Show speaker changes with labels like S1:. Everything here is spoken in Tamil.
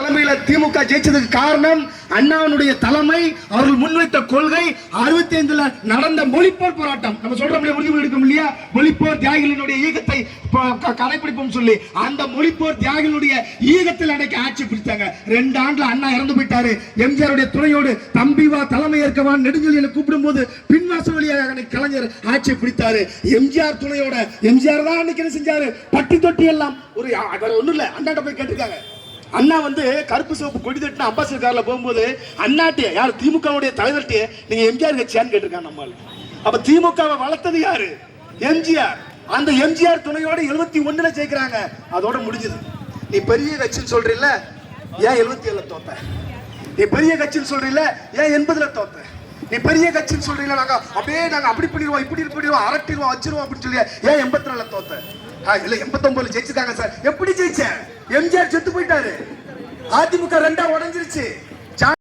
S1: தலைமையில திமுக ஜெயிச்சதுக்கு காரணம் அண்ணாவுடைய தலைமை, அவர்கள் முன்வைத்த கொள்கை. 65ல நடந்த மொழிப்போர் போராட்டம், நம்ம சொல்றோம் உறுதிமொழி எடுக்கும் இல்லையா, மொழிப்போர் தியாகிகளினுடைய ஈகத்தை கடைபிடிப்போம் சொல்லி அந்த மொழிப்போர் தியாகிகளுடைய ஈகத்தில் அன்னைக்கு ஆட்சி பிடித்தாங்க. 2 ஆண்டுல அண்ணா இறந்து போயிட்டாரு. எம்ஜிஆருடைய துணையோடு தம்பிவா தலைமை ஏற்கவான் நெடுஞ்செழியனை கூப்பிடும் போது பின்வாசல் வழியாக கலைஞர் ஆட்சியை பிடித்தாரு. எம்ஜிஆர் துணையோட எம்ஜிஆர் தான் அன்னைக்கு என்ன செஞ்சாரு, பட்டி தொட்டி எல்லாம் ஒரு ஒண்ணும் இல்ல, அண்ணாட்ட போய் கேட்டிருக்காங்க. அண்ணா கருப்பு சிவப்பு கொடி தட்டின அம்பாசிடர் கார்ல போகும்போது அண்ணாட்டிய யார், திமுகவுடைய தலைவர்கிட்ட நீங்க எம்ஜிஆர் கட்சியான்னு கேட்டிருக்காங்க நம்மால். அப்ப திமுகவை வளர்த்தது யாரு, எம்ஜிஆர். அந்த எம்ஜிஆர் துணையோட 71ல ஜெயிக்கிறாங்க. அதோட முடிஞ்சது. நீ பெரிய கட்சின்னு சொல்றீல்ல, ஏன் 77ல தோத்த? நீ பெரிய கட்சின்னு சொல்றீல்ல, ஏன் 80ல தோத்த? நீ பெரிய கட்சின்னு சொல்றீங்களா, நாங்க அப்படி பண்ணிடுவோம், இப்படி பண்ணிடுவோம், அரட்டிடுவோம், வச்சிருவோம் அப்படின்னு சொல்லி ஏன் 84ல தோத்த? இல்ல 89ல ஜெயிச்சிருக்காங்க சார். எப்படி ஜெயிச்ச? எம்ஜிஆர் செத்து போயிட்டாரு, அதிமுக 2ஆ உடைஞ்சிருச்சு.